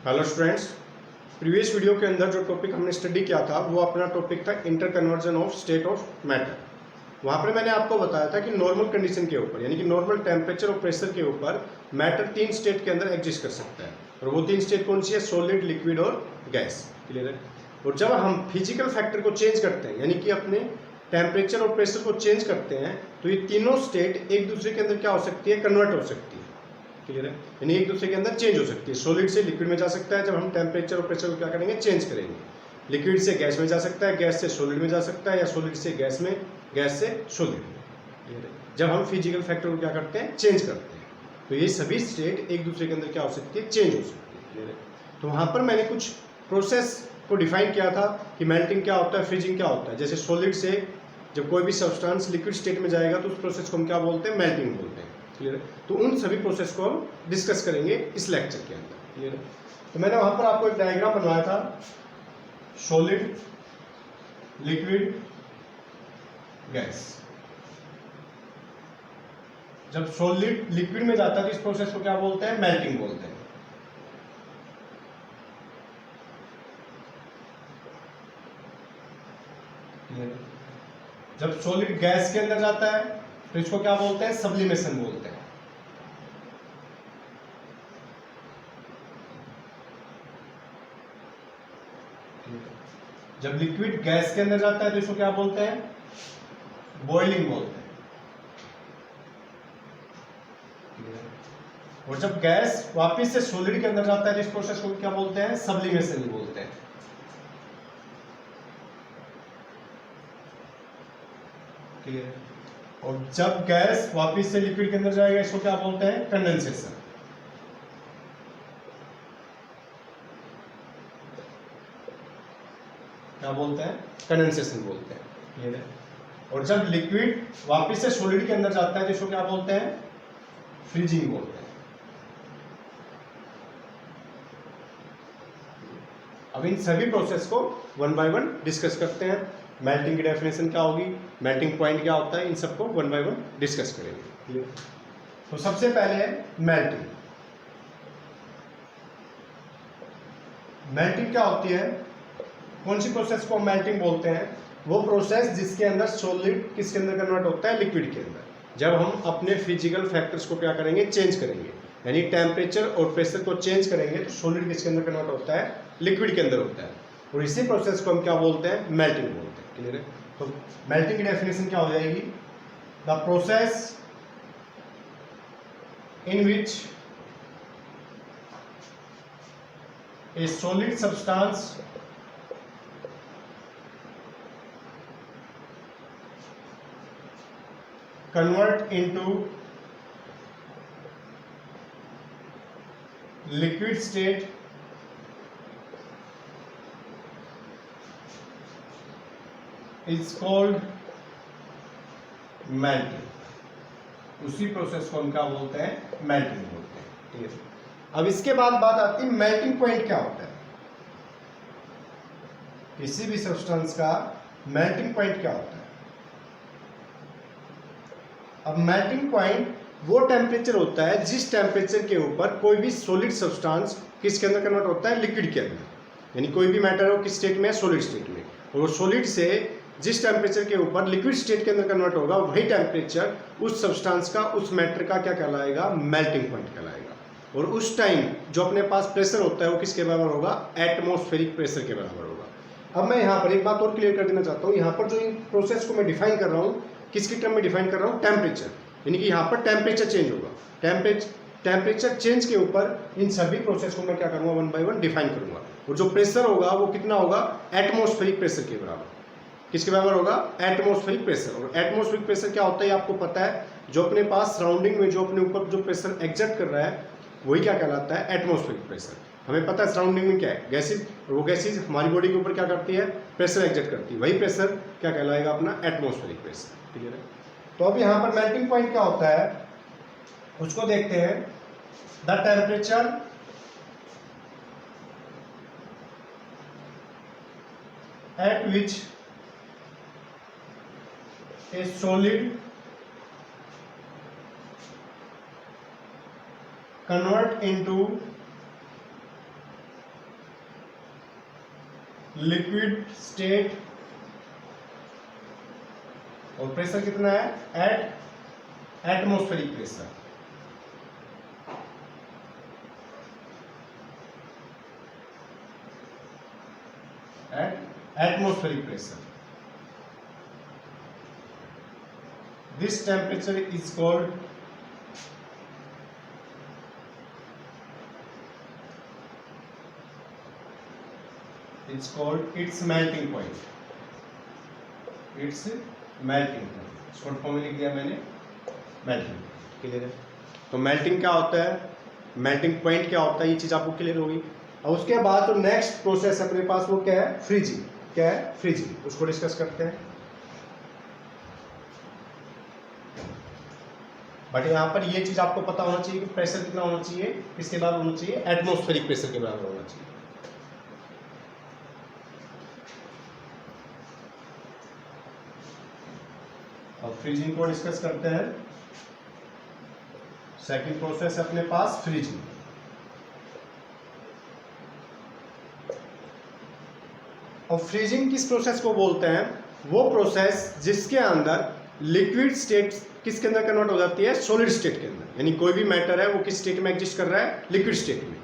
Hello students, previous video के अंदर जो टॉपिक हमने स्टडी किया था वो अपना टॉपिक था inter conversion of state of matter. वहाँ पर मैंने आपको बताया था कि नॉर्मल कंडीशन के ऊपर यानी कि नॉर्मल टेम्परेचर और प्रेशर के ऊपर मैटर 3 स्टेट के अंदर एग्जिस्ट कर सकता है। और वो 3 स्टेट कौन सी है? सॉलिड, लिक्विड और गैस। क्लियर है? और जब हम फिजिकल फैक्टर को चेंज करते हैं यानी कि अपने टेम्परेचर और प्रेशर को चेंज करते हैं तो ये तीनों स्टेट एक दूसरे के अंदर क्या हो सकती है? कन्वर्ट हो सकती है। क्लियर है? यानी एक दूसरे के अंदर चेंज हो सकती है। सॉलिड से लिक्विड में जा सकता है जब हम टेम्परेचर और प्रेशर को क्या करेंगे? चेंज करेंगे। लिक्विड से गैस में जा सकता है, गैस से सॉलिड में जा सकता है, या सॉलिड से गैस में, गैस से सॉलिड में। क्लियर है? जब हम फिजिकल फैक्टर को क्या करते हैं? चेंज करते हैं। तो ये सभी स्टेट एक दूसरे के अंदर क्या हो सकती है? चेंज हो सकती है। क्लियर है? तो वहाँ पर मैंने कुछ प्रोसेस को डिफाइन किया था कि मेल्टिंग क्या होता है, फ्रीजिंग क्या होता है। जैसे सॉलिड से जब कोई भी सब्सटेंस लिक्विड स्टेट में जाएगा तो उस प्रोसेस को हम क्या बोलते हैं? मेल्टिंग बोलते हैं। क्लियर है? तो उन सभी प्रोसेस को हम डिस्कस करेंगे इस लेक्चर के अंदर। क्लियर है? तो मैंने वहां पर आपको एक डायग्राम बनवाया था, सॉलिड, लिक्विड, गैस। जब सॉलिड लिक्विड में जाता है तो इस प्रोसेस को क्या बोलते हैं? मेल्टिंग बोलते हैं। जब सॉलिड गैस के अंदर जाता है तो इसको क्या बोलते हैं? सब्लिमेशन बोलते हैं। जब लिक्विड गैस के अंदर जाता है तो इसको क्या बोलते हैं? बॉइलिंग बोलते हैं। और जब गैस वापस से सॉलिड के अंदर जाता है तो इस प्रोसेस को क्या बोलते हैं? सब्लिमेशन बोलते हैं। क्लियर? और जब गैस वापस से लिक्विड के अंदर जाएगा इसको क्या बोलते हैं? कंडेंसेशन। क्या बोलते हैं? कंडेंसेशन बोलते हैं। क्लियर है? और जब लिक्विड वापस से सॉलिड के अंदर जाता है तो इसको क्या बोलते हैं? फ्रीजिंग बोलते हैं। अब इन सभी प्रोसेस को वन बाय वन डिस्कस करते हैं। मेल्टिंग की डेफिनेशन क्या होगी, मेल्टिंग पॉइंट क्या होता है, इन सबको वन बाय वन डिस्कस करेंगे। क्लियर? तो सबसे पहले है मेल्टिंग। मेल्टिंग क्या होती है? कौन सी प्रोसेस को मेल्टिंग बोलते हैं? वो प्रोसेस जिसके अंदर सॉलिड किसके अंदर कन्वर्ट होता है? लिक्विड के अंदर। जब हम अपने फिजिकल फैक्टर्स को क्या करेंगे? चेंज करेंगे, यानी टेम्परेचर और प्रेशर को चेंज करेंगे तो सॉलिड किसके अंदर कन्वर्ट होता है? लिक्विड के अंदर होता है। और इसी प्रोसेस को हम क्या बोलते हैं? मेल्टिंग बोलते हैं। क्लियर है? तो मेल्टिंग की डेफिनेशन क्या हो जाएगी? The process in which A solid substance convert into liquid state is called melting। उसी प्रोसेस को हम क्या बोलते हैं? मेल्टिंग बोलते हैं। ठीक है? अब इसके बाद बात आती है मेल्टिंग पॉइंट क्या होता है? किसी भी सब्सटेंस का मेल्टिंग पॉइंट क्या होता है? अब मेल्टिंग पॉइंट वो टेम्परेचर होता है जिस टेम्परेचर के ऊपर कोई भी सॉलिड सब्सटेंस किसके अंदर कन्वर्ट होता है? लिक्विड के अंदर। यानी कोई भी मैटर हो किस स्टेट में? सॉलिड स्टेट में। और वो सॉलिड से जिस टेम्परेचर के ऊपर लिक्विड स्टेट के अंदर कन्वर्ट होगा वही टेम्परेचर उस सब्सटेंस का, उस मैटर का क्या कहलाएगा? मेल्टिंग पॉइंट कहलाएगा। और उस टाइम जो अपने पास प्रेशर होता है वो किसके बराबर होगा? एटमॉस्फेरिक प्रेशर के बराबर होगा। अब मैं यहाँ पर एक बात और क्लियर कर देना चाहता हूँ। यहाँ पर जो इन प्रोसेस को मैं डिफाइन कर रहा हूँ किसकी टर्म में डिफाइन कर रहा हूँ? टेम्परेचर। यानी कि यहाँ पर टेम्परेचर चेंज होगा। टेम्परेचर चेंज के ऊपर इन सभी प्रोसेस को मैं क्या करूँगा? वन बाय वन डिफाइन करूँगा। और जो प्रेशर होगा वो कितना होगा? एटमॉस्फेरिक प्रेशर के बराबर। किसके बराबर होगा? Atmospheric pressure. और एटमॉस्फेरिक प्रेशर क्या होता है आपको पता है? जो अपने पास सराउंडिंग में जो अपने ऊपर जो प्रेशर एग्जर्ट कर रहा है वही क्या कहलाता है? Atmospheric pressure. हमें पता है सराउंडिंग में क्या है? गैसेज। और वो गैसेज हमारी बॉडी के ऊपर क्या करती है? प्रेशर एग्जर्ट करती है। वही प्रेशर क्या कहलाएगा? अपना एटमॉस्फेरिक प्रेशर। क्लियर है? तो अब यहाँ पर मेल्टिंग पॉइंट क्या होता है उसको देखते हैं। The temperature at which A solid convert into liquid state और प्रेशर कितना है at atmospheric pressure. At atmospheric pressure, this temperature is called its melting point, its melting point, short form में लिख दिया मैंने मेल्टिंग। क्लियर है? तो melting क्या होता है, मेल्टिंग पॉइंट क्या होता है, ये चीज आपको क्लियर होगी। और उसके बाद तो नेक्स्ट प्रोसेस अपने पास वो क्या है, फ्रीजिंग। क्या है, फ्रीजिंग, उसको डिस्कस करते हैं। बट यहाँ पर ये चीज आपको पता होना चाहिए कि प्रेशर कितना होना चाहिए, किसके बराबर होना चाहिए, एटमॉस्फेरिक प्रेशर के बराबर होना चाहिए। अब फ्रीजिंग को डिस्कस करते हैं। सेकंड प्रोसेस है अपने पास फ्रीजिंग। और फ्रीजिंग किस प्रोसेस को बोलते हैं, वो प्रोसेस जिसके अंदर लिक्विड स्टेट किसके अंदर कन्वर्ट हो जाती है, सॉलिड स्टेट के अंदर। यानी कोई भी मैटर है वो किस स्टेट में एग्जिस्ट कर रहा है, लिक्विड स्टेट में।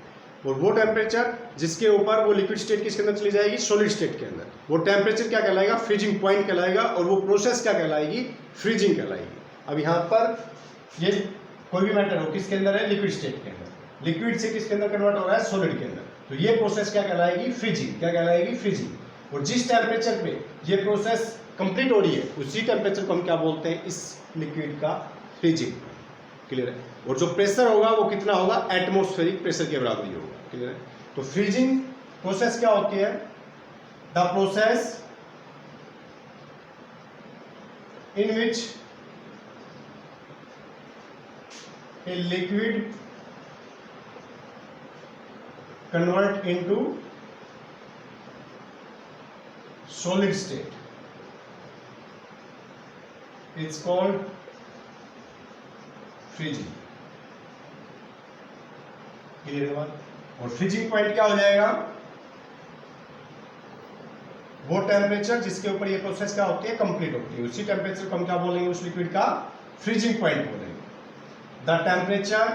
और वो टेम्परेचर जिसके ऊपर वो लिक्विड स्टेट किसके अंदर चली जाएगी, सॉलिड स्टेट के अंदर, वो टेम्परेचर क्या कहलाएगा, फ्रीजिंग पॉइंट कहलाएगा। और वो प्रोसेस क्या कहलाएगी, फ्रीजिंग कहलाएगी। अब यहाँ पर ये कोई भी मैटर हो किसके अंदर है, लिक्विड स्टेट के अंदर, लिक्विड से किसके अंदर कन्वर्ट हो रहा है, सॉलिड के अंदर। तो ये प्रोसेस क्या कहलाएगी, फ्रीजिंग। क्या कहलाएगी, फ्रीजिंग। और जिस टेम्परेचर पे ये प्रोसेस कंप्लीट हो रही है उसी टेम्परेचर को हम क्या बोलते हैं, इस लिक्विड का फ्रीजिंग। क्लियर है? और जो प्रेशर होगा वो कितना होगा, एटमॉस्फेरिक प्रेशर के बराबर ही होगा। क्लियर है? तो फ्रीजिंग प्रोसेस क्या होती है, the process in which a liquid convert into solid state, it's called freezing। Clear है बात? और फ्रीजिंग पॉइंट क्या हो जाएगा, वो टेम्परेचर जिसके ऊपर ये प्रोसेस क्या होती है, कंप्लीट होती है, उसी टेम्परेचर को हम क्या बोलेंगे, उस लिक्विड का फ्रीजिंग पॉइंट बोलेंगे। The temperature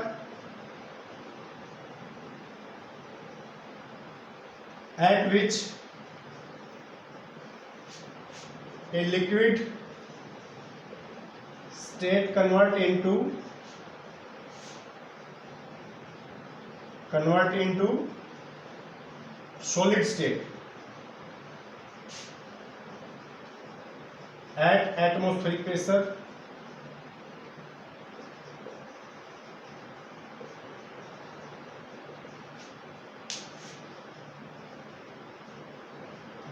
at which a liquid state convert into solid state at atmospheric pressure,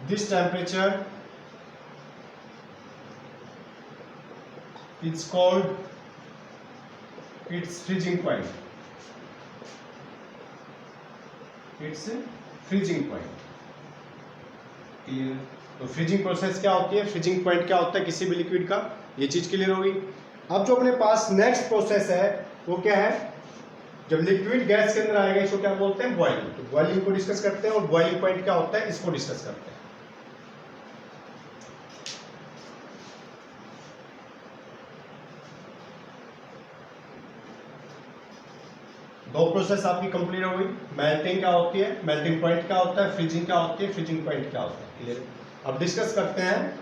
this temperature is called its freezing point, its freezing point। Clear? तो फ्रीजिंग प्रोसेस क्या होती है, फ्रीजिंग पॉइंट क्या होता है किसी भी लिक्विड का, ये चीज क्लियर होगी। अब जो अपने पास नेक्स्ट प्रोसेस है वो क्या है, जब लिक्विड गैस के अंदर आएगा इसको क्या बोलते हैं, बॉइलिंग। तो बॉइलिंग को डिस्कस करते हैं और बॉइलिंग पॉइंट क्या होता है इसको डिस्कस करते हैं। दो प्रोसेस आपकी कंप्लीट हो गई। मेल्टिंग क्या होती है, मेल्टिंग पॉइंट क्या होता है, फ्रीजिंग क्या होती है, फ्रीजिंग पॉइंट क्या होता है। क्लियर? अब डिस्कस करते हैं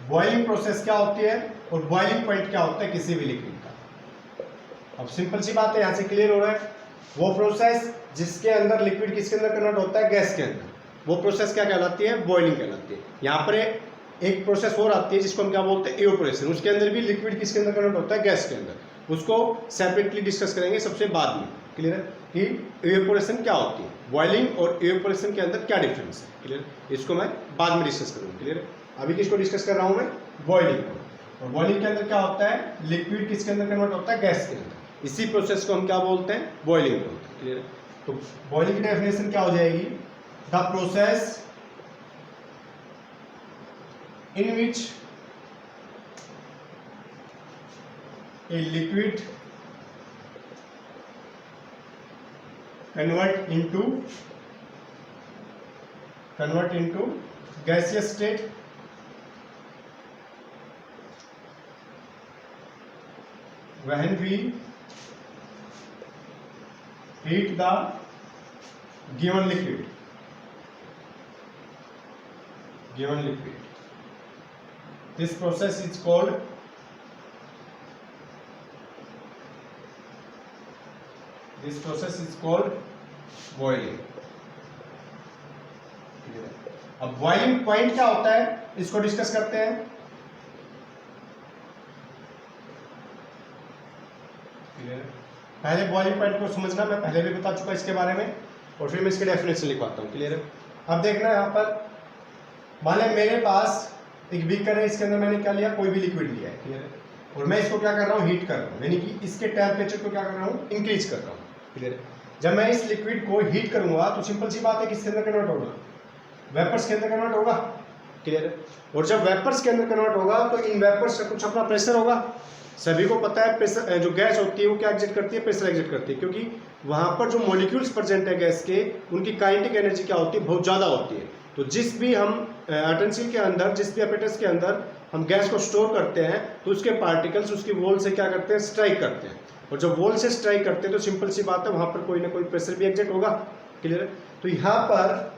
बॉइलिंग प्रोसेस क्या होती है और बॉइलिंग पॉइंट क्या होता है किसी भी लिक्विड का। अब सिंपल सी बात है, यहाँ से क्लियर हो रहा है, वो प्रोसेस जिसके अंदर लिक्विड किसके अंदर कन्वर्ट होता है, गैस के अंदर, वो प्रोसेस क्या कहलाती है, बॉइलिंग कहलाती है। यहाँ पर एक प्रोसेस और आती है जिसको हम क्या बोलते हैं, इवेपोरेशन। उसके अंदर भी लिक्विड किसके अंदर कन्वर्ट होता है, गैस के अंदर। उसको सेपरेटली डिस्कस करेंगे सबसे बाद में। क्लियर है कि इवेपोरेशन क्या होती है, बॉइलिंग और इवेपोरेशन के अंदर क्या डिफरेंस है। क्लियर? इसको मैं बाद में डिस्कस करूंगा। क्लियर है? अभी किसको डिस्कस कर रहा हूं मैं, बॉइलिंग को। और बॉइलिंग के अंदर क्या होता है, लिक्विड किसके अंदर कन्वर्ट होता है, गैस के अंदर। इसी प्रोसेस को हम क्या बोलते हैं, बॉइलिंग बोलते हैं। क्लियर है? तो बॉइलिंग की डेफिनेशन क्या हो जाएगी, the process in which a liquid convert into convert into gaseous state, when we heat the given liquid. This process is called boiling. अब बॉइलिंग पॉइंट क्या होता है इसको डिस्कस करते हैं. पहले बॉइलिंग पॉइंट को समझना, मैं पहले भी बता चुका इसके बारे में, और फिर मैं इसके डेफिनेशन लिखवाता हूँ. क्लियर है. अब देखना यहाँ पर, मान लें मेरे पास एक बीकर है, इसके अंदर मैंने क्या लिया, कोई भी लिक्विड लिया है. क्लियर है. और मैं इसको क्या कर रहा हूँ, हीट कर रहा हूँ, यानी कि इसके टेम्परेचर को क्या कर रहा हूँ, इंक्रीज कर रहा हूँ. क्लियर है. जब मैं इस लिक्विड को हीट करूंगा तो सिंपल सी बात है किसके अंदर कन्वर्ट होगा, वेपर्स के अंदर कन्वर्ट होगा. क्लियर है. और जब वेपर्स के अंदर कन्वर्ट होगा तो इन वेपर्स का कुछ अपना प्रेशर होगा. सभी को पता है प्रेशर, जो गैस होती है वो क्या एग्जिट करती है, प्रेशर एग्जिट करती है, क्योंकि वहां पर जो मॉलिक्यूल्स प्रेजेंट है गैस के, उनकी काइनेटिक एनर्जी क्या होती है, बहुत ज्यादा होती है. तो जिस भी हम यूटेंसिल के अंदर, जिस भी अपरेटस के अंदर हम गैस को स्टोर करते हैं, तो उसके पार्टिकल्स उसकी वॉल से क्या करते हैं, स्ट्राइक करते हैं. और जब वॉल से स्ट्राइक करते हैं तो सिंपल सी बात है वहां पर कोई ना कोई प्रेशर भी एग्जिट होगा. क्लियर है. तो यहाँ पर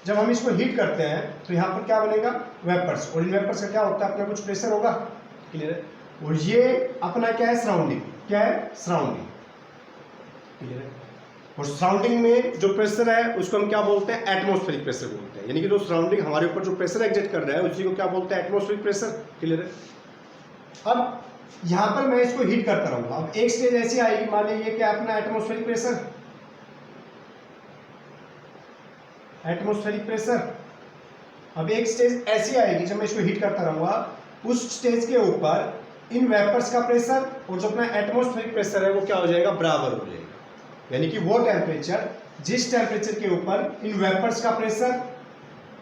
जब हम इसको हीट करते हैं तो यहाँ पर क्या बनेगा, वेपर्स, और इन वेपर्स का क्या होता है, अपना कुछ प्रेशर होगा. क्लियर है. और ये अपना क्या है, सराउंडिंग. क्या है, सराउंडिंग. क्लियर है. और सराउंडिंग में जो प्रेशर है उसको हम क्या बोलते हैं, एटमॉस्फेरिक प्रेशर बोलते हैं. यानी कि जो सराउंडिंग हमारे ऊपर जो प्रेशर एग्जिट कर रहा है उसी को क्या बोलते हैं, एटमॉस्फेरिक प्रेशर. क्लियर है. अब यहां पर मैं इसको हीट करता रहूंगा. अब एक स्टेज ऐसी आएगी, मान लीजिए क्या अपना एटमॉस्फेरिक प्रेशर, अब एक स्टेज ऐसी आएगी जब मैं इसको हीट करता रहूंगा, उस स्टेज के ऊपर इन वेपर्स का प्रेशर और जो अपना एटमॉस्फेरिक प्रेशर है वो क्या हो जाएगा, बराबर हो जाएगा. यानी कि वो टेम्परेचर, जिस टेम्परेचर के ऊपर इन वेपर्स का प्रेशर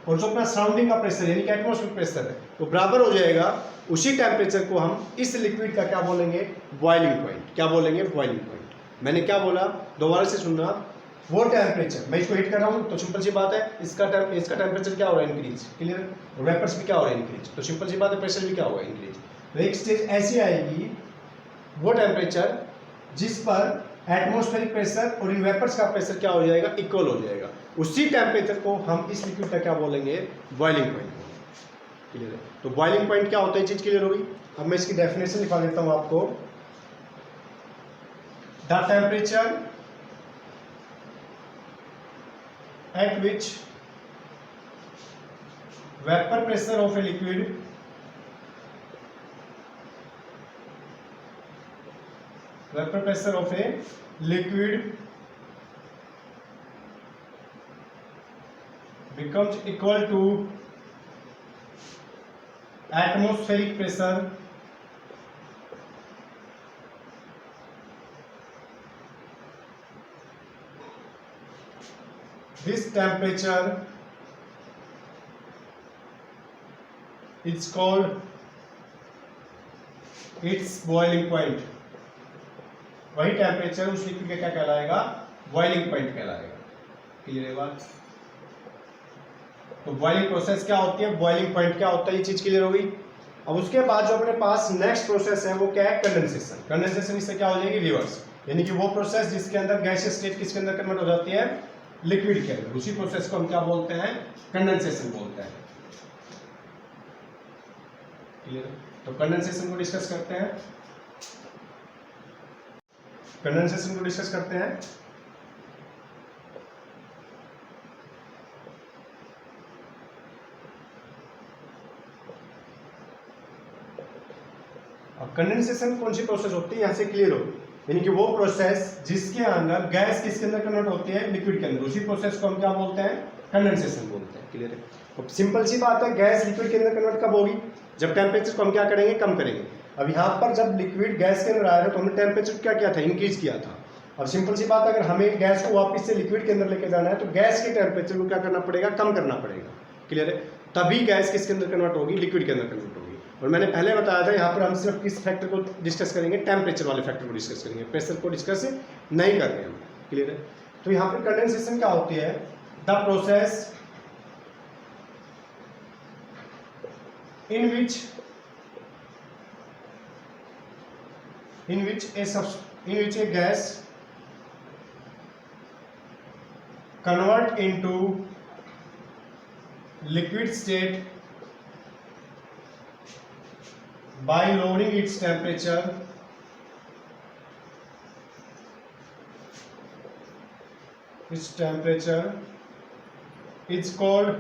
और जो अपना सराउंडिंग का प्रेशर यानी कि एटमॉस्फेरिक प्रेशर है वो बराबर हो जाएगा, उसी टेम्परेचर को हम इस लिक्विड का क्या बोलेंगे, बॉइलिंग पॉइंट. क्या बोलेंगे, बॉइलिंग पॉइंट. मैंने क्या बोला, दोबारा से सुनना. वो टेम्परेचर, मैं इसको हीट कर रहा हूँ तो सिंपल सी बात है इसका टेम्परेचर क्या हो रहा है, इंक्रीज. क्लियर. वेपर्स भी क्या हो रहा है, इंक्रीज. तो सिंपल सी बात है प्रेशर भी क्या होगा, इंक्रीज. तो एक स्टेज ऐसी आएगी, वो टेम्परेचर जिस पर एटमॉस्फेरिक प्रेशर और इन वेपर्स का प्रेशर क्या हो जाएगा, इक्वल हो जाएगा, उसी टेम्परेचर को हम इस लिक्विड का क्या बोलेंगे, बॉइलिंग पॉइंट. क्लियर है. तो बॉइलिंग पॉइंट क्या होता है, चीज क्लियर होगी. अब मैं इसकी डेफिनेशन लिखा देता हूं आपको. The temperature at which vapour pressure of a liquid becomes equal to atmospheric pressure this temperature is called its boiling point. वही टेम्परेचर उस लिक्विड का क्या कहलाएगा, बॉइलिंग पॉइंट कहलाएगा. क्लियर है बात. तो बॉइलिंग प्रोसेस क्या होती है, बॉइलिंग पॉइंट क्या होता है, ये चीज क्लियर हो गई. अब उसके बाद जो अपने पास नेक्स्ट प्रोसेस है वो क्या है, कंडेंसेशन. कंडेंसेशन इससे क्या हो जाएगी, रिवर्स. यानी कि वो प्रोसेस जिसके अंदर गैसियस स्टेट किसके अंदर कन्वर्ट हो जाती है, लिक्विड के अंदर, उसी प्रोसेस को हम क्या बोलते हैं, कंडेंसेशन बोलते हैं. क्लियर. तो कंडेंसेशन को डिस्कस करते हैं. अब कंडेंसेशन कौन सी प्रोसेस होती है, यहां से क्लियर होगी. यानी कि वो प्रोसेस जिसके अंदर गैस किसके अंदर कन्वर्ट होती है, लिक्विड के अंदर, उसी प्रोसेस को हम क्या बोलते हैं, कंडेंसेशन बोलते हैं. क्लियर है. अब सिंपल सी बात है, गैस लिक्विड के अंदर कन्वर्ट कब होगी, जब टेम्परेचर को हम क्या करेंगे, कम करेंगे. अब यहाँ पर जब लिक्विड गैस के अंदर आया था तो हमने टेम्परेचर क्या किया था, इंक्रीज किया था. अब सिंपल सी बात, अगर हमें गैस को वापस से लिक्विड के अंदर लेके जाना है तो गैस के टेम्परेचर को क्या करना पड़ेगा, कम करना पड़ेगा. क्लियर है. तभी गैस किसके अंदर कन्वर्ट होगी, लिक्विड के अंदर कन्वर्ट होगी. और मैंने पहले बताया था यहाँ पर हम सिर्फ किस फैक्टर को डिस्कस करेंगे, टेम्परेचर वाले फैक्टर को डिस्कस करेंगे, प्रेशर को डिस्कस नहीं कर रहे हैं हम. क्लियर है. तो यहाँ पर कंडेंसेशन क्या होती है, the process in which a gas convert into liquid state by lowering its temperature is called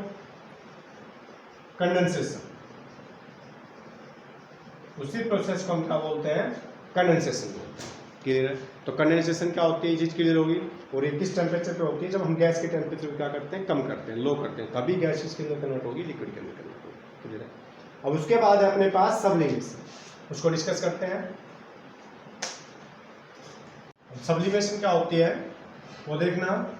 condensation. उसी प्रोसेस को हम क्या बोलते हैं? कंडेंसेशन बोलते हैं। क्लियर है? तो कंडेंसेशन क्या होती है, ये चीज क्लियर होगी। और ये किस टेम्परेचर पे होती है? जब हम गैस के टेम्परेचर को क्या करते हैं? कम करते हैं, लो करते हैं, तभी गैस इसके अंदर कन्वर्ट होगी, लिक्विड के अंदर कन्वर्ट होगी। क्लियर है? अब उसके बाद है अपने पास सब्लिमेशन, उसको डिस्कस करते हैं। सब्लिमेशन क्या होती है वो देखना।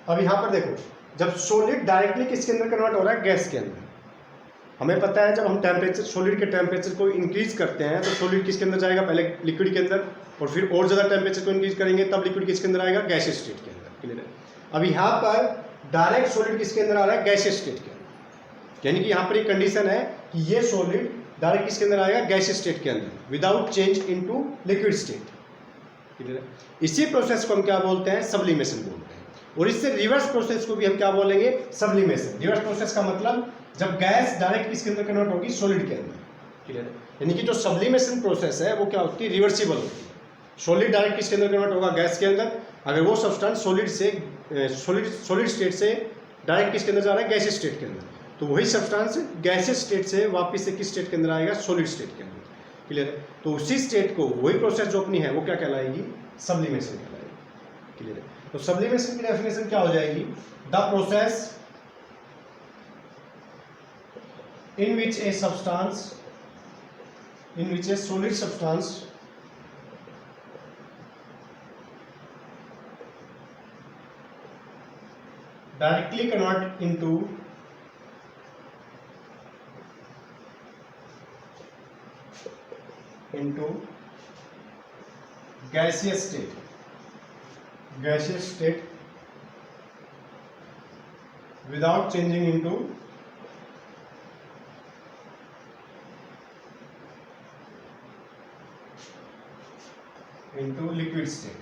अब यहां पर देखो, जब सॉलिड डायरेक्टली किसके अंदर कन्वर्ट हो रहा है? गैस के अंदर। हमें पता है जब हम टेम्परेचर, सॉलिड के टेम्परेचर को इंक्रीज करते हैं तो सॉलिड किसके अंदर जाएगा? पहले लिक्विड के अंदर, और फिर और ज्यादा टेम्परेचर को इंक्रीज करेंगे तब लिक्विड किसके अंदर आएगा? गैसियस स्टेट के अंदर। क्लियर है? अब यहाँ पर डायरेक्ट सॉलिड किसके अंदर आ रहा है? गैसियस स्टेट के अंदर। यानी कि यहाँ पर एक कंडीशन है कि ये सॉलिड डायरेक्ट किसके अंदर आएगा? गैसियस स्टेट के अंदर, without change into liquid state. Clear है? इसी प्रोसेस को हम क्या बोलते हैं? सब्लिमेशन बोलते हैं। और इससे रिवर्स प्रोसेस को भी हम क्या बोलेंगे? सब्लिमेशन। रिवर्स प्रोसेस का मतलब जब गैस डायरेक्ट किसके अंदर कन्वर्ट होगी? सॉलिड के अंदर। क्लियर है? यानी कि जो सब्लिमेशन प्रोसेस है वो क्या होती है? रिवर्सिबल होती है। सॉलिड डायरेक्ट किसके अंदर कन्वर्ट होगा? गैस के अंदर। अगर वो सब्सटेंस सॉलिड स्टेट से डायरेक्ट किसके अंदर जा रहा है? गैसियस स्टेट के अंदर, तो वही सब्सटेंस गैसियस स्टेट से वापस से किस स्टेट के अंदर आएगा? सॉलिड स्टेट के अंदर। क्लियर है? तो उसी स्टेट को, वही प्रोसेस जो अपनी है वो क्या कहलाएगी? सब्लिमेशन कहलाएगी। क्लियर है? तो सब्लिमेशन की डेफिनेशन क्या हो जाएगी? The process in which a solid substance directly convert into gaseous state without changing into liquid state।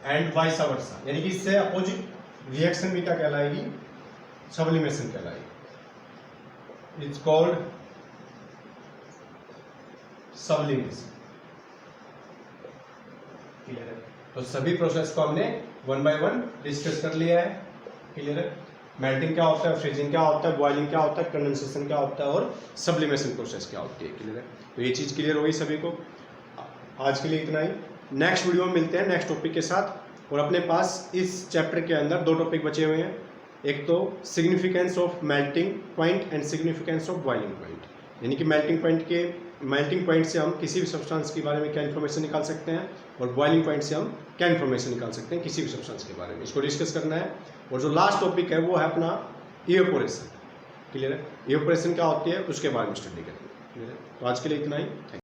And vice versa, यानी कि इससे अपोजिट रिएक्शन भी क्या कहलाएगी? सब्लिमेशन कहलाएगी। It's called sublimation. क्लियर है? तो सभी प्रोसेस को हमने वन बाय वन डिस्कस कर लिया है। क्लियर है? मेल्टिंग क्या होता है, फ्रीजिंग क्या होता है, बॉइलिंग क्या होता है, कंडेंसेशन क्या होता है और सब्लिमेशन प्रोसेस क्या होती है। क्लियर है? तो ये चीज़ क्लियर होगी सभी को। आज के लिए इतना ही। नेक्स्ट वीडियो में मिलते हैं नेक्स्ट टॉपिक के साथ। और अपने पास इस चैप्टर के अंदर दो टॉपिक बचे हुए हैं। एक तो significance of melting point and significance of boiling point, यानी कि मेल्टिंग पॉइंट से हम किसी भी सब्सटेंस के बारे में क्या इन्फॉर्मेशन निकाल सकते हैं और बॉइलिंग पॉइंट से हम क्या इन्फॉर्मेशन निकाल सकते हैं किसी भी सब्सटेंस के बारे में। इसको डिस्कस करना है। और जो लास्ट टॉपिक है वो है अपना इवेपोरेशन। क्लियर है? इवेपोरेशन क्या होती है उसके बारे में स्टडी करेंगे। क्लियर है? तो आज के लिए इतना ही।